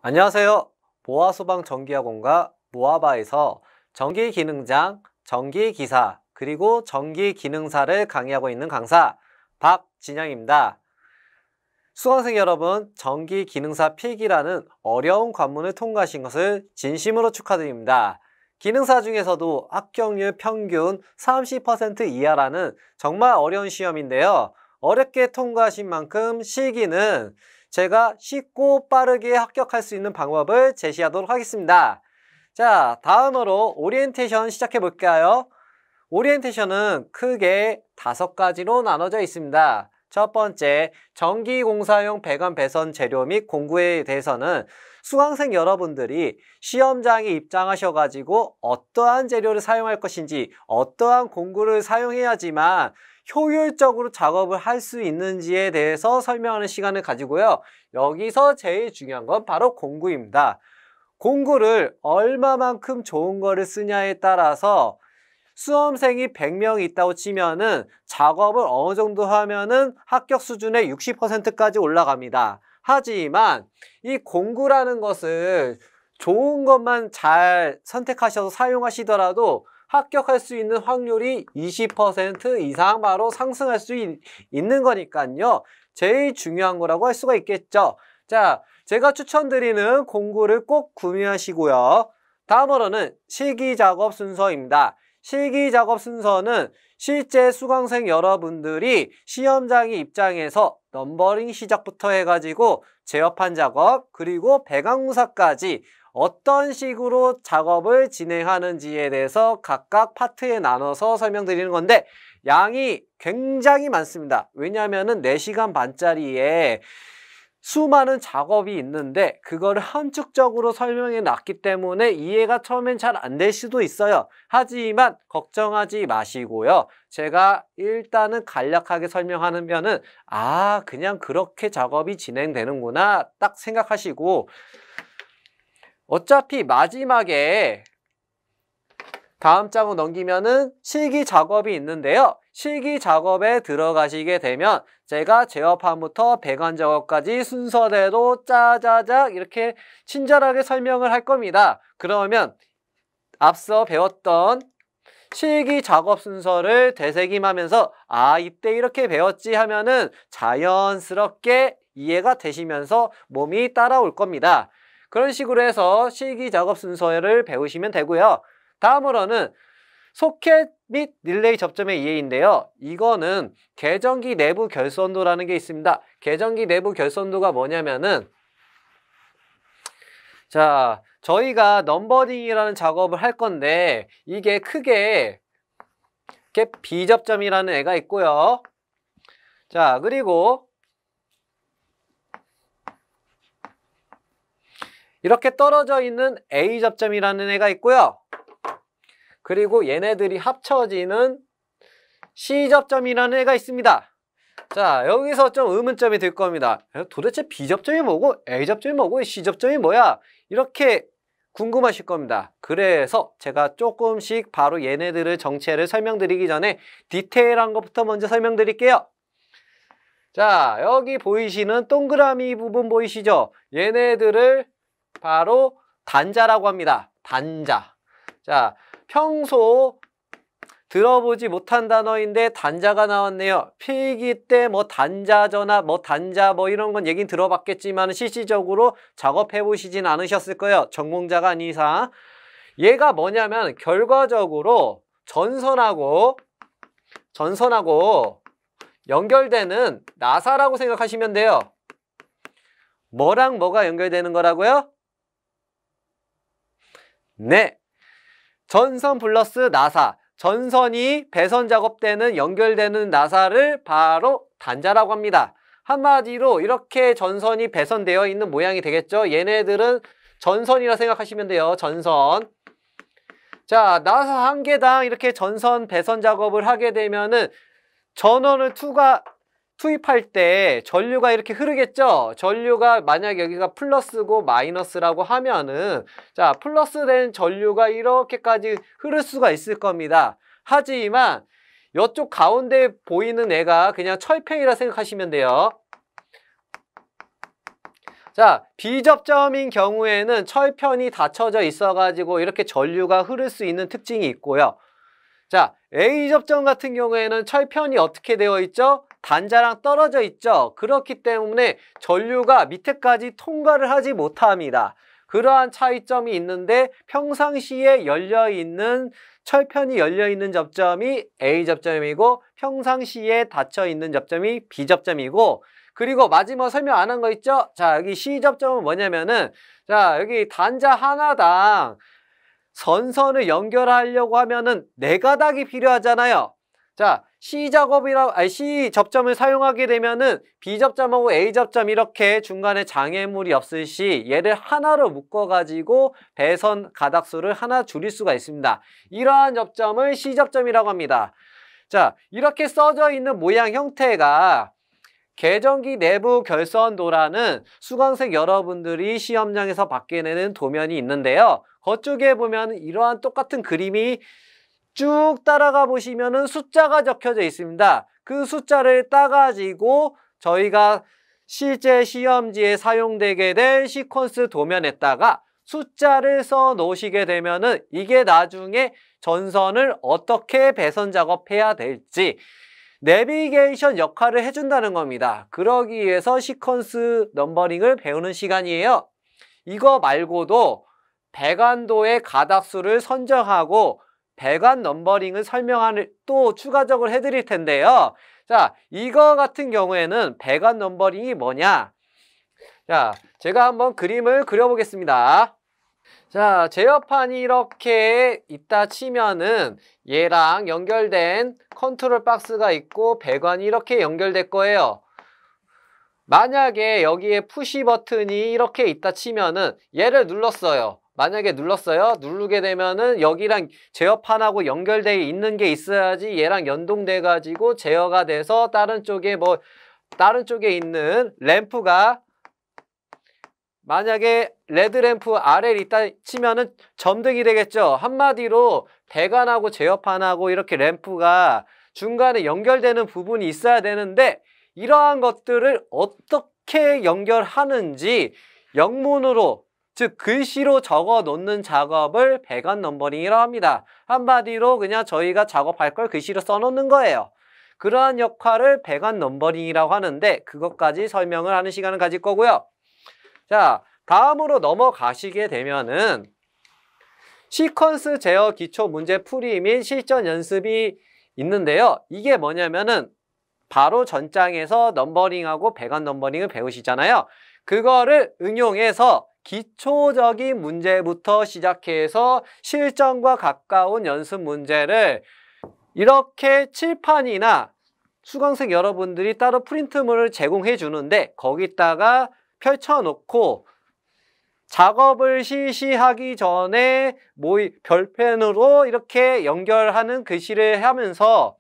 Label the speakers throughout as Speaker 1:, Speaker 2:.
Speaker 1: 안녕하세요. 모아소방 전기학원과 모아바에서 전기기능장, 전기기사, 그리고 전기기능사를 강의하고 있는 강사 박진영입니다. 수강생 여러분, 전기기능사 필기라는 어려운 관문을 통과하신 것을 진심으로 축하드립니다. 기능사 중에서도 합격률 평균 30% 이하라는 정말 어려운 시험인데요. 어렵게 통과하신 만큼 실기는 제가 쉽고 빠르게 합격할 수 있는 방법을 제시하도록 하겠습니다. 자, 다음으로 오리엔테이션 시작해 볼까요? 오리엔테이션은 크게 5가지로 나눠져 있습니다. 첫 번째, 전기공사용 배관 배선 재료 및 공구에 대해서는 수강생 여러분들이 시험장에 입장하셔가지고 어떠한 재료를 사용할 것인지, 어떠한 공구를 사용해야지만 효율적으로 작업을 할 수 있는지에 대해서 설명하는 시간을 가지고요. 여기서 제일 중요한 건 바로 공구입니다. 공구를 얼마만큼 좋은 거를 쓰냐에 따라서 수험생이 100명 있다고 치면은 작업을 어느 정도 하면은 합격 수준의 60%까지 올라갑니다. 하지만 이 공구라는 것을 좋은 것만 잘 선택하셔서 사용하시더라도 합격할 수 있는 확률이 20% 이상 바로 상승할 수 있는 거니까요. 제일 중요한 거라고 할 수가 있겠죠. 자, 제가 추천드리는 공구를 꼭 구매하시고요. 다음으로는 실기작업 순서입니다. 실기작업 순서는 실제 수강생 여러분들이 시험장의 입장에서 넘버링 시작부터 해가지고 제어판 작업 그리고 배관공사까지 어떤 식으로 작업을 진행하는지에 대해서 각각 파트에 나눠서 설명드리는 건데 양이 굉장히 많습니다. 왜냐하면 4시간 반짜리에 수많은 작업이 있는데 그거를 함축적으로 설명해 놨기 때문에 이해가 처음엔 잘 안 될 수도 있어요. 하지만 걱정하지 마시고요. 제가 일단은 간략하게 설명하면은 그냥 그렇게 작업이 진행되는구나 딱 생각하시고 어차피 마지막에 다음 장으로 넘기면은 실기 작업이 있는데요. 실기 작업에 들어가시게 되면 제가 제어판부터 배관 작업까지 순서대로 짜자작 이렇게 친절하게 설명을 할 겁니다. 그러면 앞서 배웠던 실기 작업 순서를 되새김하면서 이때 이렇게 배웠지 하면은 자연스럽게 이해가 되시면서 몸이 따라올 겁니다. 그런 식으로 해서 실기 작업 순서를 배우시면 되고요. 다음으로는 소켓 및 릴레이 접점의 이해인데요. 이거는 계전기 내부 결선도라는 게 있습니다. 계전기 내부 결선도가 뭐냐면은 자, 저희가 넘버링이라는 작업을 할 건데 이게 크게 이렇게 B접점이라는 애가 있고요. 자, 그리고 이렇게 떨어져 있는 A접점이라는 애가 있고요. 그리고 얘네들이 합쳐지는 C접점이라는 애가 있습니다. 자, 여기서 좀 의문점이 들 겁니다. 도대체 B접점이 뭐고 A접점이 뭐고 C접점이 뭐야? 이렇게 궁금하실 겁니다. 그래서 제가 조금씩 바로 얘네들의 정체를 설명드리기 전에 디테일한 것부터 먼저 설명드릴게요. 자, 여기 보이시는 동그라미 부분 보이시죠? 얘네들을 바로 단자라고 합니다. 단자. 자, 평소 들어보지 못한 단어인데 단자가 나왔네요. 필기 때 뭐 단자전압, 뭐 단자 뭐 이런 건 얘긴 들어봤겠지만 실질적으로 작업해 보시진 않으셨을 거예요. 전공자가 아닌 이상. 얘가 뭐냐면 결과적으로 전선하고 연결되는 나사라고 생각하시면 돼요. 뭐랑 뭐가 연결되는 거라고요? 네. 전선 플러스 나사. 전선이 배선 작업 때는 연결되는 나사를 바로 단자라고 합니다. 한마디로 이렇게 전선이 배선되어 있는 모양이 되겠죠. 얘네들은 전선이라 생각하시면 돼요. 전선. 자, 나사 한 개당 이렇게 전선 배선 작업을 하게 되면은 전원을 투입할 때 전류가 이렇게 흐르겠죠. 전류가 만약 여기가 플러스고 마이너스라고 하면은 자, 플러스 된 전류가 이렇게까지 흐를 수가 있을 겁니다. 하지만 이쪽 가운데 보이는 애가 그냥 철폐이라 생각하시면 돼요. 자, B접점인 경우에는 철편이 닫혀져 있어가지고 이렇게 전류가 흐를 수 있는 특징이 있고요. 자, A접점 같은 경우에는 철편이 어떻게 되어 있죠? 단자랑 떨어져 있죠. 그렇기 때문에 전류가 밑에까지 통과를 하지 못합니다. 그러한 차이점이 있는데 평상시에 열려있는 철편이 열려있는 접점이 A접점이고 평상시에 닫혀있는 접점이 B접점이고 그리고 마지막 설명 안 한 거 있죠? 자, 여기 C접점은 뭐냐면은 자, 여기 단자 하나당 선선을 연결하려고 하면은 4가닥이 필요하잖아요. 자, C접점을 사용하게 되면은 B접점하고 A접점 이렇게 중간에 장애물이 없을 시 얘를 하나로 묶어가지고 배선 가닥수를 하나 줄일 수가 있습니다. 이러한 접점을 C접점이라고 합니다. 자, 이렇게 써져 있는 모양 형태가 계전기 내부 결선도라는 수강생 여러분들이 시험장에서 받게 되는 도면이 있는데요. 그쪽에 보면 이러한 똑같은 그림이 쭉 따라가 보시면은 숫자가 적혀져 있습니다. 그 숫자를 따가지고 저희가 실제 시험지에 사용되게 될 시퀀스 도면에다가 숫자를 써 놓으시게 되면은 이게 나중에 전선을 어떻게 배선 작업해야 될지 내비게이션 역할을 해준다는 겁니다. 그러기 위해서 시퀀스 넘버링을 배우는 시간이에요. 이거 말고도 배관도의 가닥수를 선정하고 배관 넘버링을 설명하는 또 추가적으로 해드릴 텐데요. 자, 이거 같은 경우에는 배관 넘버링이 뭐냐? 자, 제가 한번 그림을 그려보겠습니다. 자, 제어판이 이렇게 있다 치면은 얘랑 연결된 컨트롤 박스가 있고 배관이 이렇게 연결될 거예요. 만약에 여기에 푸시 버튼이 이렇게 있다 치면은 얘를 눌렀어요. 만약에 눌렀어요. 누르게 되면은 여기랑 제어판하고 연결되어 있는 게 있어야지 얘랑 연동돼 가지고 제어가 돼서 다른 쪽에 있는 램프가 만약에 레드램프 아래에 있다 치면은 점등이 되겠죠. 한마디로 배관하고 제어판하고 이렇게 램프가 중간에 연결되는 부분이 있어야 되는데 이러한 것들을 어떻게 연결하는지 영문으로 즉 글씨로 적어 놓는 작업을 배관 넘버링이라고 합니다. 한마디로 그냥 저희가 작업할 걸 글씨로 써 놓는 거예요. 그러한 역할을 배관 넘버링이라고 하는데 그것까지 설명을 하는 시간을 가질 거고요. 자, 다음으로 넘어가시게 되면은 시퀀스 제어 기초 문제 풀이 및 실전 연습이 있는데요. 이게 뭐냐면은 바로 전장에서 넘버링하고 배관 넘버링을 배우시잖아요. 그거를 응용해서 기초적인 문제부터 시작해서 실전과 가까운 연습 문제를 이렇게 칠판이나 수강생 여러분들이 따로 프린트물을 제공해 주는데 거기다가 펼쳐놓고 작업을 실시하기 전에 별펜으로 이렇게 연결하는 글씨를 하면서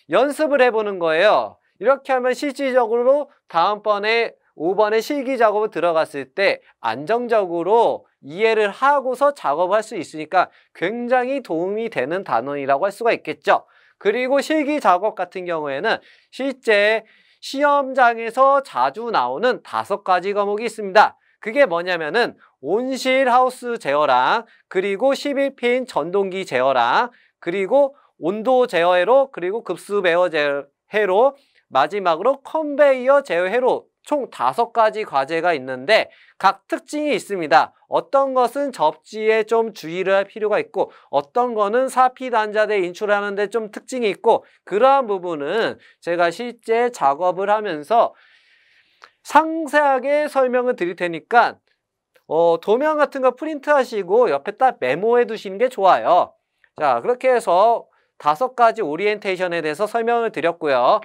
Speaker 1: 연습을 해보는 거예요. 이렇게 하면 실질적으로 다음번에 5번에 실기 작업을 들어갔을 때 안정적으로 이해를 하고서 작업할 수 있으니까 굉장히 도움이 되는 단원이라고 할 수가 있겠죠. 그리고 실기 작업 같은 경우에는 실제 시험장에서 자주 나오는 5가지 과목이 있습니다. 그게 뭐냐면은 온실 하우스 제어랑 그리고 11핀 전동기 제어랑 그리고 온도 제어 회로 그리고 급수 배어 제어 회로 마지막으로 컨베이어 제어 회로 총 5가지 과제가 있는데 각 특징이 있습니다. 어떤 것은 접지에 좀 주의를 할 필요가 있고 어떤 거는 4P 단자대 인출하는 데 좀 특징이 있고 그러한 부분은 제가 실제 작업을 하면서 상세하게 설명을 드릴 테니까 도면 같은 거 프린트 하시고 옆에 딱 메모해 두시는 게 좋아요. 자, 그렇게 해서 5가지 오리엔테이션에 대해서 설명을 드렸고요.